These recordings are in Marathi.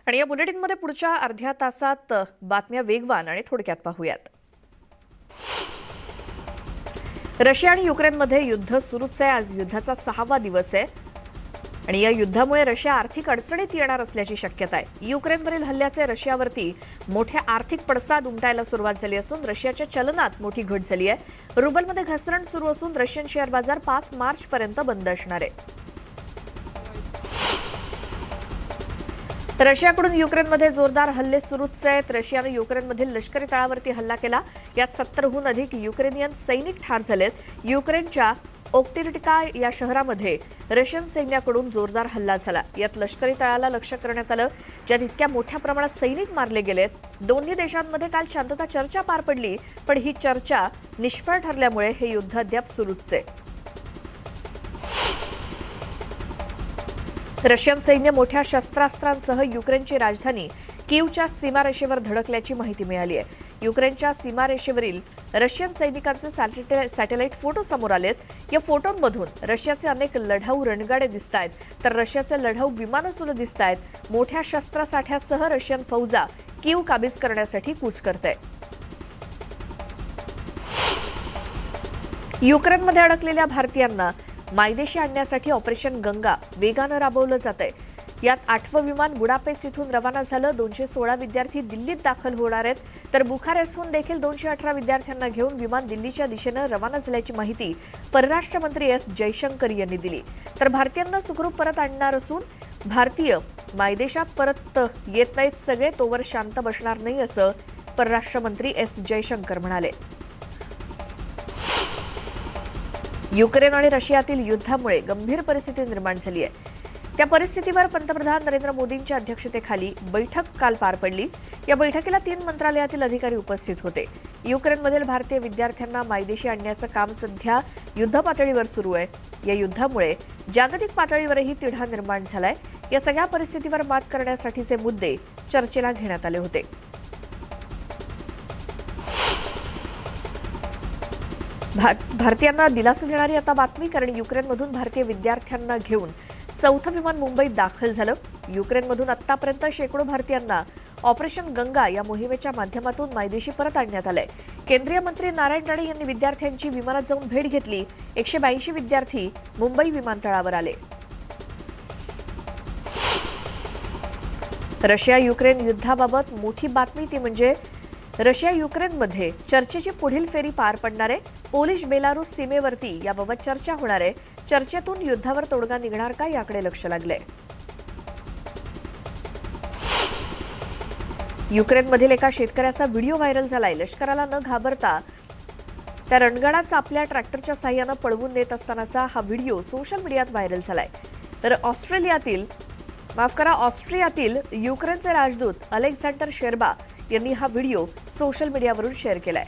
आणि या बुलेटिनमध्ये पुढच्या अर्ध्या तासात बातम्या वेगवान आणि थोडक्यात पाहूयात। रशिया आणि युक्रेनमध्ये युद्ध सुरूच आहे। आज युद्धाचा 6वा दिवस आहे आणि या युद्धामुळे रशिया आर्थिक अडचणीत येणार असल्याची शक्यता आहे। युक्रेनवरील हल्ल्याचे रशियावरती मोठे आर्थिक पडसाद उमटायला सुरुवात झाली असून रशियाच्या चलनात मोठी घट झाली आहे। रुबलमध्ये घसरण सुरू असून रशियन शेअर बाजार 5 मार्चपर्यंत बंद असणार आहे। रशियाकडून युक्रेनमध्ये जोरदार हल्ले सुरूच आहेत। रशियाने युक्रेनमधील लष्करी तळावरती हल्ला केला। यात 70हून अधिक युक्रेनियन सैनिक ठार झालेत। युक्रेनच्या ओक्टिर्टिका या शहरामध्ये रशियन सैन्याकडून जोरदार हल्ला झाला। यात लष्करी तळाला लक्ष्य करण्यात आलं, ज्यात इतक्या मोठ्या प्रमाणात सैनिक मारले गेलेत। दोन्ही देशांमध्ये काल शांतता चर्चा पार पडली, पण ही चर्चा निष्फळ ठरल्यामुळे हे युद्ध अद्याप सुरूच आहे। रशियन सैन्य मोठ्या शस्त्रास्त्रांसह युक्रेनची राजधानी कीवच्या सीमारेषेवर धडकल्याची माहिती मिळाली आहे। युक्रेनच्या सीमारेषेवरील रशियन सैनिकांचे सॅटेलाइट फोटो समोर आलेत। या फोटोंमधून रशियाचे अनेक लढाऊ रणगाडे दिसतायत, तर रशियाचे लढाऊ विमानं सुद्धा दिसतायत। मोठ्या शस्त्रसाठ्यासह रशियन फौजा कीव काबीज करण्यासाठी कूच करते। युक्रेनमध्ये अडकलेल्या भारतीयांना मायदेशी आणण्यासाठी ऑपरेशन गंगा वेगानं राबवलं जातंय। यात 8वं विमान बुडापेस्ट इथून रवाना झालं। 216 विद्यार्थी दिल्लीत दाखल होणार आहेत, तर बुखारेस्टहून देखील 218 विद्यार्थ्यांना घेऊन विमान दिल्लीच्या दिशेनं रवाना झाल्याची माहिती परराष्ट्र मंत्री एस जयशंकर यांनी दिली। तर भारतीयांना सुखरूप परत आणणार असून भारतीय मायदेशात परत येत नाहीत सगळे तोवर शांत बसणार नाही, असं परराष्ट्र मंत्री एस जयशंकर म्हणाले। युक्रेन आणि रशियातील युद्धामुळे गंभीर परिस्थिती निर्माण झाली आहे। त्या परिस्थितीवर पंतप्रधान नरेंद्र मोदींच्या अध्यक्षतेखाली बैठक काल पार पडली। या बैठकीला 3 मंत्रालयातील अधिकारी उपस्थित होते। युक्रेनमधील भारतीय विद्यार्थ्यांना मायदेशी आणण्याचं काम सध्या युद्धपातळीवर सुरू आहे। या युद्धामुळे जागतिक पातळीवरही तिढा निर्माण झालाय। या सगळ्या परिस्थितीवर मात करण्यासाठीचे मुद्दे चर्चेला घेण्यात आले होते। भारतीयांना दिलासा देणारी आता बातमी, कारण युक्रेनमधून भारतीय विद्यार्थ्यांना घेऊन 4थं विमान मुंबईत दाखल झालं। युक्रेनमधून आतापर्यंत शेकडो भारतीयांना ऑपरेशन गंगा या मोहिमेच्या माध्यमातून मायदेशी परत आणण्यात आलंय। केंद्रीय मंत्री नारायण राणे यांनी विद्यार्थ्यांची विमानात जाऊन भेट घेतली। 182 विद्यार्थी मुंबई विमानतळावर आले। रशिया युक्रेन युद्धाबाबत मोठी बातमी ती म्हणजे रशिया युक्रेनमध्ये चर्चेची पुढील फेरी पार पडणार आहे। पोलिश बेलारूस सीमेवरती याबाबत चर्चा होणार आहे। चर्चेतून युद्धावर तोडगा निघणार का याकडे लक्ष लागलंय। युक्रेनमधील एका शेतकऱ्याचा व्हिडिओ व्हायरल झालाय। लष्कराला न घाबरता त्या रणगाडाचा आपल्या ट्रॅक्टरच्या साहाय्यानं पळवून नेत असतानाचा हा व्हिडिओ सोशल मीडियात व्हायरल झालाय। तर ऑस्ट्रियातील युक्रेनचे राजदूत अलेक्झांडर शेर्बा यांनी हा व्हिडिओ सोशल मीडियावरून शेअर केलाय।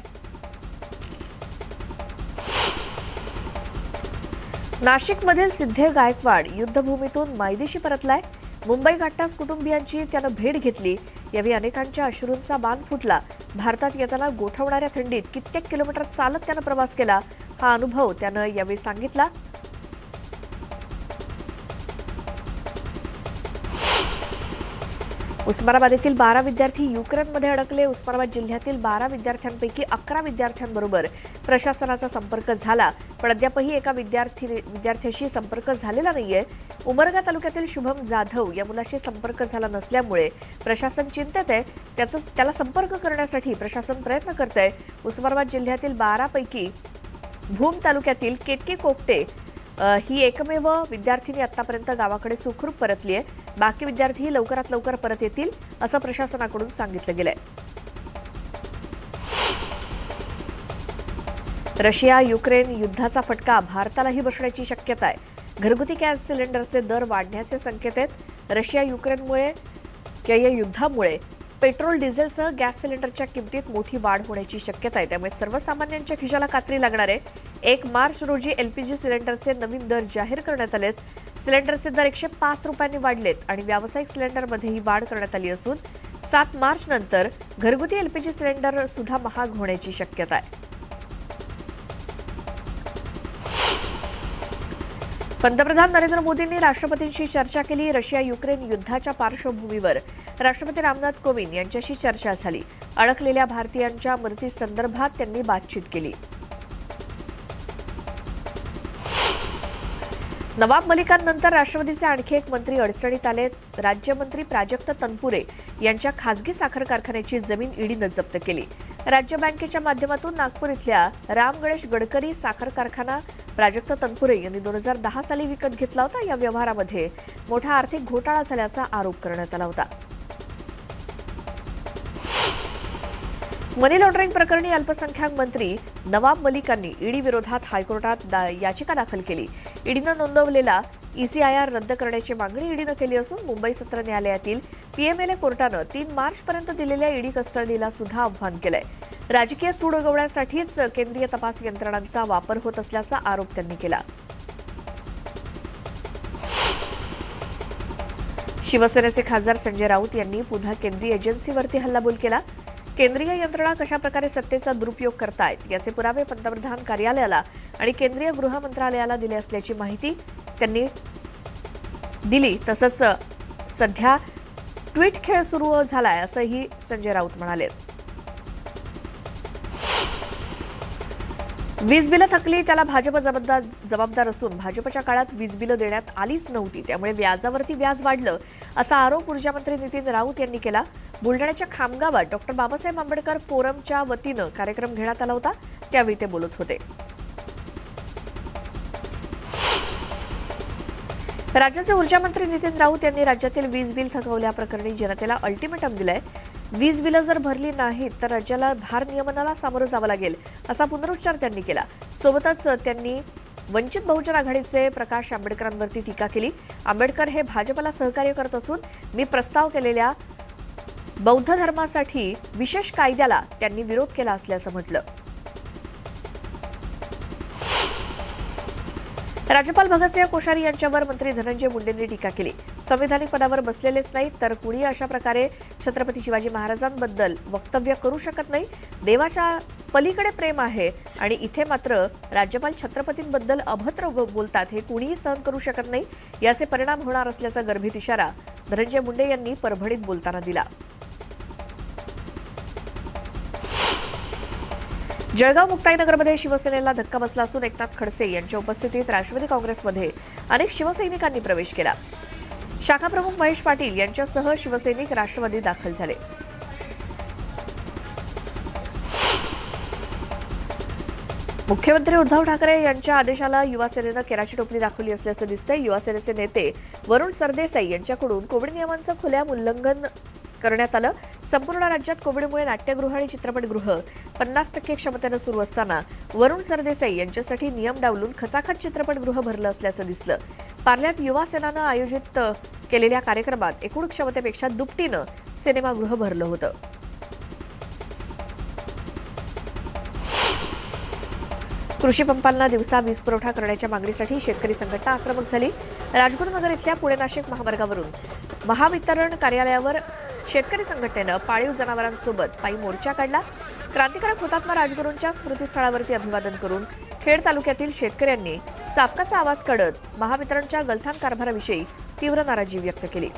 नाशिकमधील सिद्धे गायकवाड युद्धभूमीतून मायदेशी परतलाय। मुंबई गाठताच कुटुंबियांची त्यानं भेट घेतली। यावेळी अनेकांच्या अश्रूंचा बांध फुटला। भारतात येताना गोठवणाऱ्या थंडीत कित्येक किलोमीटर चालत त्यानं प्रवास केला। हा अनुभव त्यानं यावेळी सांगितला। उस्मानाबाद येथील 12 विद्यार्थी युक्रेनमध्ये अडकले। उस्मानाबाद जिल्ह्यातील 12 विद्यार्थ्यांपैकी 11 विद्यार्थ्यांबरोबर प्रशासनाचा संपर्क झाला, पण अद्यापही एका विद्यार्थ्याशी संपर्क झालेला नाहीये। उमरगा तालुक्यातील शुभम जाधव या मुलाशी संपर्क झाला नसल्यामुळे प्रशासन चिंतेत आहे। त्याला संपर्क करण्यासाठी प्रशासन प्रयत्न करतंय। उस्मानाबाद जिल्ह्यातील 12 पैकी भूम तालुक्यातील केतकी कोकटे ही एकमेव विद्यार्थिनी आतापर्यंत गावाकडे सुखरूप परतली आहे। बाकी विद्यार्थी लवकरात लवकर परत येतील, असं प्रशासनाकडून सांगितलं गेलंय। रशिया युक्रेन युद्धाचा फटका भारतालाही बसण्याची शक्यता आहे। घरगुती गॅस सिलेंडरचे दर वाढण्याचे संकेत आहेत। रशिया युक्रेनमुळे या युद्धामुळे पेट्रोल डिझेलसह गॅस सिलेंडरच्या किमतीत मोठी वाढ होण्याची शक्यता आहे। त्यामुळे सर्वसामान्यांच्या खिशाला कात्री लागणार आहे। 1 मार्च रोजी एलपीजी सिलेंडरचे नवीन दर जाहीर करण्यात आलेत। सिलेंडरचे दर 105 रुपयांनी वाढलेत आणि व्यावसायिक सिलेंडरमध्येही वाढ करण्यात आली असून 7 मार्च नंतर घरगुती एलपीजी सिलेंडर सुद्धा महाग होण्याची शक्यता आहे। पंतप्रधान नरेंद्र मोदींनी राष्ट्रपतींशी चर्चा केली. रशिया युक्रेन युद्धाच्या पार्श्वभूमीवर राष्ट्रपती रामनाथ कोविंद यांच्याशी चर्चा झाली. अडकलेल्या भारतीयांच्या मदतीसंदर्भात त्यांनी बातचीत केली. नवाब मलिकांनंतर राष्ट्रवादीचे आणखी एक मंत्री अडचणीत आले. राज्यमंत्री प्राजक्त तनपुरे यांच्या खासगी साखर कारखान्याची जमीन ईडीनं जप्त केली. राज्य बँकेच्या माध्यमातून नागपूर इथल्या राम गणेश गडकरी साखर कारखाना प्राजक्त तनपुरे यांनी 2010 साली विकत घेतला होता. या व्यवहारामध्ये मोठा आर्थिक घोटाळा झाल्याचा आरोप करण्यात आला होता. मनी लॉन्ड्रिंग प्रकरणी अल्पसंख्याक मंत्री नवाब मलिकांनी ईडी विरोधात हायकोर्टात याचिका दाखल केली. ईडीनं नोंदवलेला ECIR रद्द करण्याची मागणी ईडीनं केली असून मुंबई सत्र न्यायालयातील PMLA कोर्टानं 3 मार्चपर्यंत दिलेल्या ईडी कस्टडीला सुद्धा आव्हान केलंय. राजकीय सूड उगवण्यासाठीच केंद्रीय तपास यंत्रणांचा वापर होत असल्याचा आरोप त्यांनी केला. शिवसेनेचे खासदार संजय राऊत यांनी पुन्हा केंद्रीय एजन्सीवरती हल्लाबोल केला. केंद्रीय यंत्रणा कशा प्रकारे सत्तेचा दुरुपयोग करतायत याचे पुरावे पंतप्रधान कार्यालयाला आणि केंद्रीय गृह मंत्रालयाला दिले असल्याची माहिती त्यांनी दिली. तसंच सध्या ट्विट खेळ सुरू झालाय असंही संजय राऊत म्हणाले. वीज बिलं थकली त्याला भाजप जबाबदार असून भाजपच्या काळात वीज बिलं देण्यात आलीच नव्हती, त्यामुळे व्याजावरती व्याज वाढलं असा आरोप ऊर्जामंत्री नितीन राऊत यांनी केला. बुलढाण्याच्या खामगावात डॉक्टर बाबासाहेब आंबेडकर फोरमच्या वतीनं कार्यक्रम घेण्यात आला होता, त्यावेळी ते बोलत होते. राज्याचे ऊर्जामंत्री नितीन राऊत यांनी राज्यातील वीज बिल थकवल्याप्रकरणी जनतेला अल्टिमेटम दिलाय. वीज बिलं जर भरली नाहीत तर राज्याला भारनियमनाला सामोरं जावं लागेल असा पुनरुच्चार त्यांनी केला. सोबतच त्यांनी वंचित बहुजन आघाडीचे प्रकाश आंबेडकरांवरती टीका केली. आंबेडकर हे भाजपला सहकार्य करत असून मी प्रस्ताव केलेल्या बौद्ध धर्मासाठी विशेष कायद्याला त्यांनी विरोध केला असल्याचं म्हटलं. राज्यपाल भगतसिंह कोश्यारी यांच्यावर मंत्री धनंजय मुंडेंनी टीका केली. संविधानिक पदावर बसलेलेच नाही तर कुणी अशा प्रकारे छत्रपती शिवाजी महाराजांबद्दल वक्तव्य करू शकत नाही. देवाच्या पलीकडे प्रेम आहे आणि इथे मात्र राज्यपाल छत्रपतींबद्दल अभद्र बोलतात हे कुणीही सहन करू शकत नाही. याचे परिणाम होणार असल्याचा गर्भित इशारा धनंजय मुंडे यांनी परभणीत बोलताना दिला. जळगाव मुक्ताईनगरमध्ये शिवसेनेला धक्का बसला असून एकनाथ खडसे यांच्या उपस्थितीत राष्ट्रवादी काँग्रेसमध्ये अनेक शिवसैनिकांनी प्रवेश केला. शाखाप्रमुख महेश पाटील यांच्यासह शिवसैनिक राष्ट्रवादी दाखल झाले. मुख्यमंत्री उद्धव ठाकरे यांच्या आदेशाला युवासेनेनं केराची टोपली दाखवली असल्याचं दिसतंय. युवासेनेचे नेते वरुण सरदेसाई यांच्याकडून कोविड नियमांचं खुलेआम उल्लंघन करण्यात आलं. संपूर्ण राज्यात कोविडमुळे नाट्यगृह आणि चित्रपटगृह 50% क्षमतेनं सुरू असताना वरुण सरदेसाई यांच्यासाठी नियम डावलून खचाखच चित्रपटगृह भरलं असल्याचं दिसलं. पार्ल्यात युवा सेनानं आयोजित केलेल्या कार्यक्रमात एकूण क्षमतेपेक्षा दुपटीनं सिनेमागृह भरलं होतं. कृषी पंपांना दिवसा वीज पुरवठा करण्याच्या मागणीसाठी शेतकरी संघटना आक्रमक झाली. राजगुरुनगर इथल्या पुणे नाशिक महामार्गावरून महावितरण कार्यालयावर शेतकरी संघटनेनं पाळीव जनावरांसोबत पायी मोर्चा काढला. क्रांतिकारक हुतात्मा राजगुरूंच्या स्मृतीस्थळावरती अभिवादन करून खेड तालुक्यातील शेतकऱ्यांनी चाबकाचा आवाज काढत महावितरणच्या गलथान कारभाराविषयी तीव्र नाराजी व्यक्त केली.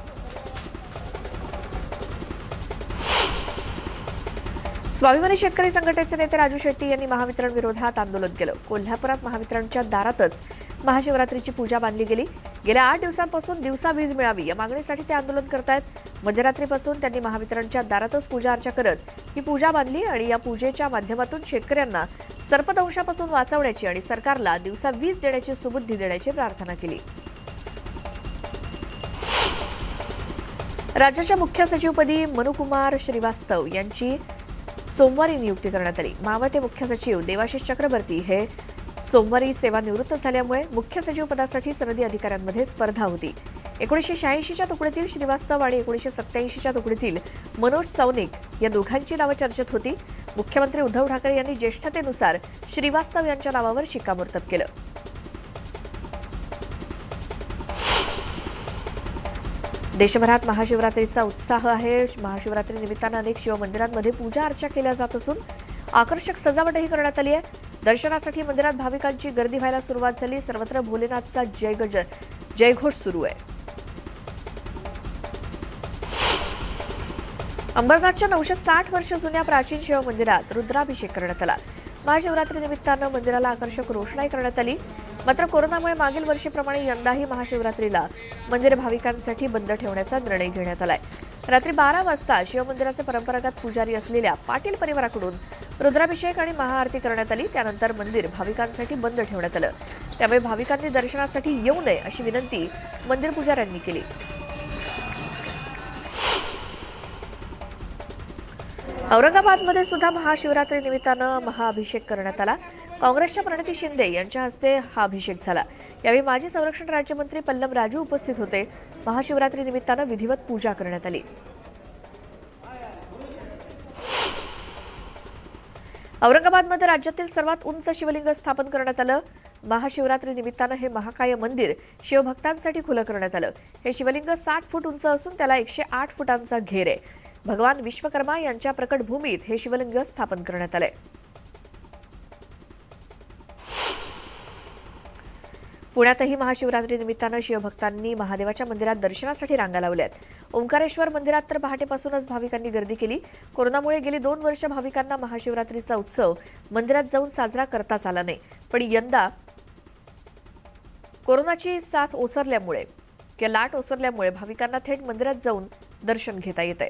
स्वाभिमानी शेतकरी संघटनेचे नेते राजू शेट्टी यांनी महावितरण विरोधात आंदोलन केलं. कोल्हापुरात महावितरणच्या दारातच महाशिवरात्रीची पूजा बांधली गेली. गेल्या 8 दिवसांपासून दिवसा वीज मिळावी या मागणीसाठी ते आंदोलन करतायत. मध्यरात्रीपासून त्यांनी महावितरणच्या दारातच पूजा अर्चा करत ही पूजा बांधली आणि या पूजेच्या माध्यमातून शेतकऱ्यांना सर्पदंशापासून वाचवण्याची आणि सरकारला दिवसा वीज देण्याची सुबुद्धी देण्याची प्रार्थना केली. राज्याच्या मुख्य सचिवपदी मनुकुमार श्रीवास्तव यांची सोमवारी नियुक्ती करण्यात आली. मावळते मुख्य सचिव देवाशिष चक्रवर्ती हे सोमवारी सेवानिवृत्त झाल्यामुळे मुख्य सचिव पदासाठी सनदी अधिकाऱ्यांमध्ये स्पर्धा होती. 1986च्या तुकडीतील श्रीवास्तव आणि 1987च्या तुकडीतील मनोज सौनिक या दोघांची नावं चर्चेत होती. मुख्यमंत्री उद्धव ठाकरे यांनी ज्येष्ठतेनुसार श्रीवास्तव यांच्या नावावर शिक्कामोर्तब केलं. देशभरात महाशिवरात्रीचा उत्साह आहे. महाशिवरात्री निमित्तानं अनेक शिवमंदिरांमध्ये पूजा अर्चा केल्या जात असून आकर्षक सजावटही करण्यात आली आहे. दर्शनासाठी मंदिरात भाविकांची गर्दी व्हायला सुरुवात झाली. सर्वत्र भोलेनाथचा जयघोष सुरू आहे. अंबरनाथच्या 960 वर्ष जुन्या प्राचीन शिव मंदिरात रुद्राभिषेक करण्यात आला. महाशिवरात्री निमित्तानं मंदिराला आकर्षक रोषणाई करण्यात आली. मात्र कोरोनामुळे मागील वर्षीप्रमाणे यंदाही महाशिवरात्रीला मंदिर भाविकांसाठी बंद ठेवण्याचा निर्णय घेण्यात आलाय. रात्री 12 वाजता शिवमंदिराचे परंपरागत पुजारी असलेल्या पाटील परिवाराकडून रुद्राभिषेक आणि महाआरती करण्यात आली. त्यानंतर मंदिर भाविकांसाठी बंद ठेवण्यात आलं. त्यामुळे भाविकांनी दर्शनासाठी येऊ नये अशी विनंती मंदिर पुजाऱ्यांनी केली. औरंगाबादमध्ये सुद्धा महाशिवरात्री निमित्तानं महाअभिषेक करण्यात आला. काँग्रेसच्या प्रणिती शिंदे यांच्या हस्ते हा अभिषेक झाला. यावेळी माजी संरक्षण राज्यमंत्री पल्लम राजू उपस्थित होते. महाशिवरात्री निमित्तानं विधिवत पूजा करण्यात आली. औरंगाबादमध्ये राज्यातील सर्वात उंच शिवलिंग स्थापन करण्यात आलं. महाशिवरात्री निमित्तानं हे महाकाय मंदिर शिवभक्तांसाठी खुलं करण्यात आलं. हे शिवलिंग 60 फूट उंच असून त्याला 108 फुटांचा घेर आहे. भगवान विश्वकर्मा यांच्या प्रकटभूमीत हे शिवलिंग स्थापन करण्यात आले. पुण्यातही महाशिवरात्री निमित्तानं शिवभक्तांनी महादेवाच्या मंदिरात दर्शनासाठी रांगा लावल्यात. ओंकारेश्वर मंदिरात तर पहाटेपासूनच भाविकांनी गर्दी केली. कोरोनामुळे गेली 2 वर्ष भाविकांना महाशिवरात्रीचा उत्सव मंदिरात जाऊन साजरा करताच आला नाही. पण यंदा कोरोनाची साथ ओसरल्यामुळे लाट ओसरल्यामुळे भाविकांना थेट मंदिरात जाऊन दर्शन घेता येत आहे.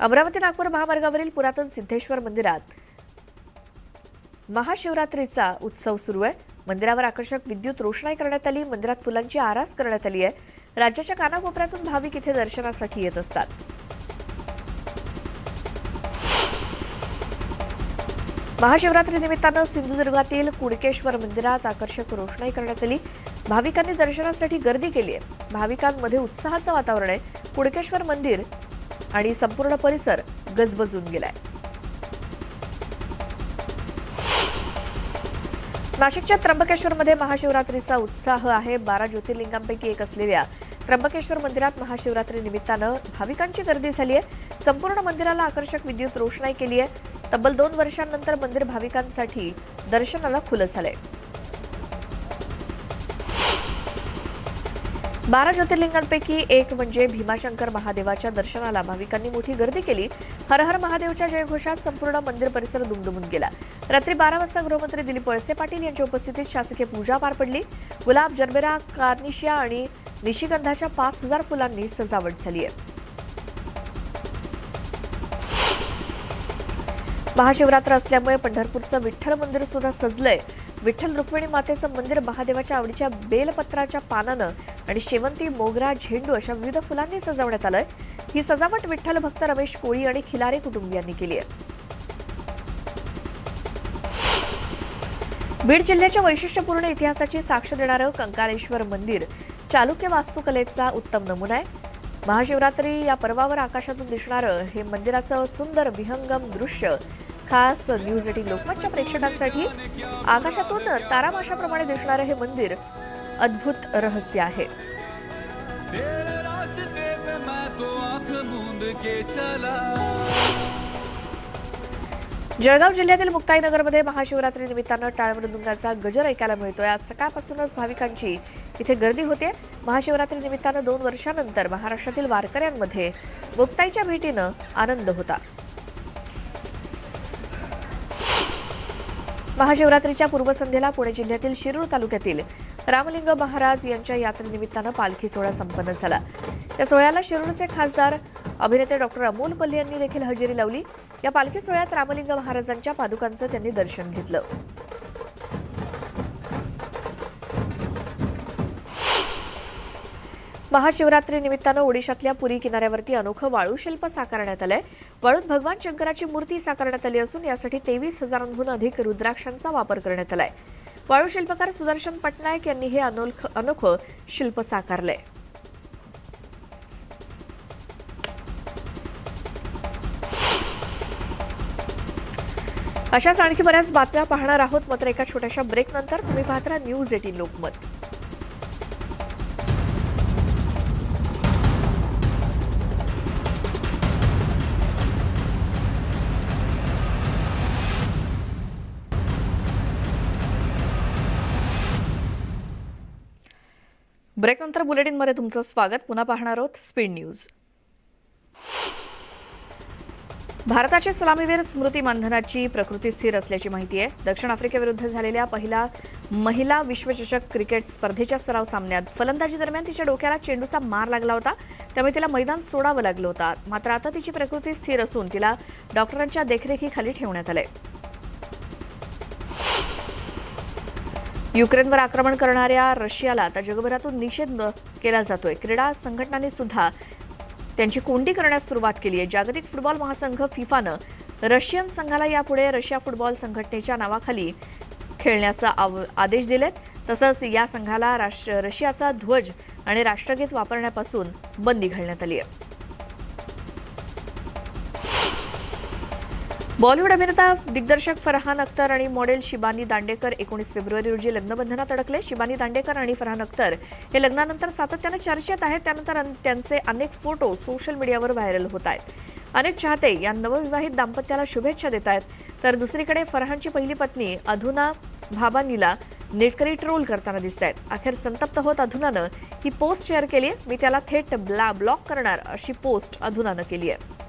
अमरावती नागपूर महामार्गावरील पुरातन सिद्धेश्वर मंदिरात महाशिवरात्रीचा उत्सव सुरू आहे. मंदिरावर आकर्षक विद्युत रोषणाई करण्यात आली. मंदिरात फुलांची आरास करण्यात आली आहे. राज्याच्या कानाकोपऱ्यातून भाविक इथे दर्शनासाठी येत असतात. महाशिवरात्री निमित्तानं सिंधुदुर्गातील कुडकेश्वर मंदिरात आकर्षक रोषणाई करण्यात आली. भाविकांनी दर्शनासाठी गर्दी केली आहे. भाविकांमध्ये उत्साहाचं वातावरण आहे. कुडकेश्वर मंदिर आणि संपूर्ण परिसर गजबजून गेलाय. नाशिकच्या त्र्यंबकेश्वरमध्ये महाशिवरात्रीचा उत्साह आहे. 12 ज्योतिर्लिंगांपैकी एक असलेल्या त्र्यंबकेश्वर मंदिरात महाशिवरात्री निमित्तानं भाविकांची गर्दी झाली आहे. संपूर्ण मंदिराला आकर्षक विद्युत रोषणाई केली आहे. तब्बल 2 वर्षांनंतर मंदिर भाविकांसाठी दर्शनाला खुलं झालंय. 12 ज्योतिर्लिंगांपैकी एक म्हणजे भीमाशंकर महादेवाच्या दर्शनाला भाविकांनी मोठी गर्दी केली. हर हर महादेवच्या जयघोषात संपूर्ण मंदिर परिसर दुमदुमून गेला. रात्री 12 वाजता गृहमंत्री दिलीप वळसे पाटील यांच्या उपस्थितीत शासकीय पूजा पार पडली. गुलाब, जरबेरा, कार्निशिया आणि निशिगंधाच्या 5000 फुलांनी सजावट झाली आहे. महाशिवरात्र असल्यामुळे पंढरपूरचं विठ्ठल मंदिर सुद्धा सजलंय. विठ्ठल रुक्मिणी मातेचं मंदिर महादेवाच्या आवडीच्या बेलपत्राच्या पानानं आणि शेवंती, मोगरा, झेंडू अशा विविध फुलांनी सजवण्यात आलंय. ही सजावट विठ्ठल भक्त रमेश कोळी आणि खिलारे कुटुंबियांनी केली आहे. बीड जिल्ह्याच्या वैशिष्ट्यपूर्ण इतिहासाची साक्ष देणारं कंकालेश्वर मंदिर चालुक्य वास्तुकलेचा उत्तम नमुना आहे. महाशिवरात्री या पर्वावर आकाशातून दिसणारं हे मंदिराचं सुंदर विहंगम दृश्य खास न्यूज 18 लोकमतच्या प्रेक्षकांसाठी. आकाशातून तारामाशाप्रमाणे दिसणारं हे मंदिर अद्भुत रहस्य आहे. जळगाव जिल्ह्यातील मुक्ताईनगरमध्ये महाशिवरात्री निमित्तानं टाळ मृदुंगाचा गजर ऐकायला मिळतोय. आज सकाळपासूनच भाविकांची इथे गर्दी होते. महाशिवरात्री निमित्तानं 2 वर्षांनंतर महाराष्ट्रातील वारकऱ्यांमध्ये मुक्ताईच्या भेटीनं आनंद होता. महाशिवरात्रीच्या पूर्वसंध्येला पुणे जिल्ह्यातील शिरूर तालुक्यातील रामलिंग महाराज यांच्या यात्रेनिमित्तानं पालखी सोहळा संपन्न झाला. या सोहळ्याला शिरूरचे खासदार अभिनेते डॉक्टर अमोल कोल्हे यांनी देखील हजेरी लावली. या पालखी सोहळ्यात रामलिंग महाराजांच्या पादुकांचं त्यांनी दर्शन घेतलं. महाशिवरात्री निमित्तानं ओडिशातल्या पुरी किनाऱ्यावरती अनोखं वाळू शिल्प साकारण्यात आलंय. वाळूत भगवान शंकराची मूर्ती साकारण्यात आली असून यासाठी 23,000हून अधिक रुद्राक्षांचा वापर करण्यात आलाय. वाळू शिल्पकार सुदर्शन पटनायक यांनी हे अनोखं शिल्प साकारलंय. अशाच आणखी बऱ्याच बातम्या पाहणार आहोत. मात्र एका छोट्याशा ब्रेकनंतर तुम्ही पाहत राहा न्यूज 18 लोकमत. ब्रेकनंतर बुलेटिनमध्ये तुमचं स्वागत. पुन्हा पाहणार आहोत स्पीड न्यूज. भारताचे सलामीवीर स्मृती मानधनाची प्रकृती स्थिर असल्याची माहिती आहे. दक्षिण आफ्रिकेविरुद्ध झालेल्या पहिल्या महिला विश्वचषक क्रिकेट स्पर्धेच्या सराव सामन्यात फलंदाजी दरम्यान तिच्या डोक्याला चेंडूचा मार लागला होता, त्यामुळे तिला मैदान सोडावं लागलं होतं. मात्र आता तिची प्रकृती स्थिर असून तिला डॉक्टरांच्या देखरेखीखाली ठेवण्यात आलंय. युक्रेनवर आक्रमण करणाऱ्या रशियाला आता जगभरातून निषेध केला जातोय. क्रीडा संघटनांनी सुद्धा त्यांची कोंडी करण्यास सुरुवात केली आहे. जागतिक फुटबॉल महासंघ फिफानं रशियन संघाला यापुढे रशिया फुटबॉल संघटनेच्या नावाखाली खेळण्याचा आदेश दिलेत. तसंच या संघाला रशियाचा ध्वज आणि राष्ट्रगीत वापरण्यापासून बंदी घालण्यात आली आहे. बॉलिवूड अभिनेता दिग्दर्शक फरहान अख्तर आणि मॉडेल शिबानी दांडेकर 19 फेब्रुवारी रोजी लग्नबंधनात अडकले. शिबानी दांडेकर आणि फरहान अख्तर हे लग्नानंतर सातत्यानं चर्चेत आहेत. त्यानंतर त्यांचे अनेक फोटो सोशल मीडियावर व्हायरल होत आहेत. अनेक चाहते या नवविवाहित दाम्पत्याला शुभेच्छा देत आहेत. तर दुसरीकडे फरहानची पहिली पत्नी अधुना भाबानीला नेटकरी ट्रोल करताना दिसत आहेत. अखेर संतप्त होत अधुनानं ही पोस्ट शेअर केली आहे. मी त्याला थेट ब्लॉक करणार अशी पोस्ट अधुनानं केली आहे.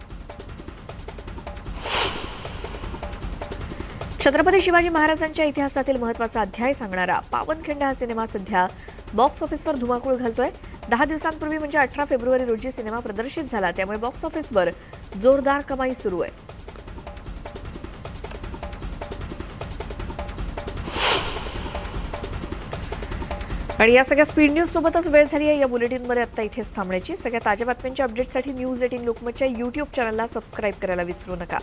छत्रपती शिवाजी महाराजांच्या इतिहासातील महत्त्वाचा अध्याय सांगणारा पावनखिंड हा सिनेमा सध्या बॉक्स ऑफिसवर धुमाकूळ घालतोय. 10 दिवसांपूर्वी म्हणजे 18 फेब्रुवारी रोजी सिनेमा प्रदर्शित झाला, त्यामुळे बॉक्स ऑफिसवर जोरदार कमाई सुरू आहे. आणि या सगळ्या स्पीड न्यूज सोबतच वेळ झाली आहे या बुलेटिनमध्ये आता इथेच थांबण्याची. सगळ्या ताज्या बातम्यांच्या अपडेटसाठी न्यूज 18 लोकमतच्या YouTube चॅनलला सबस्क्राईब करायला विसरू नका.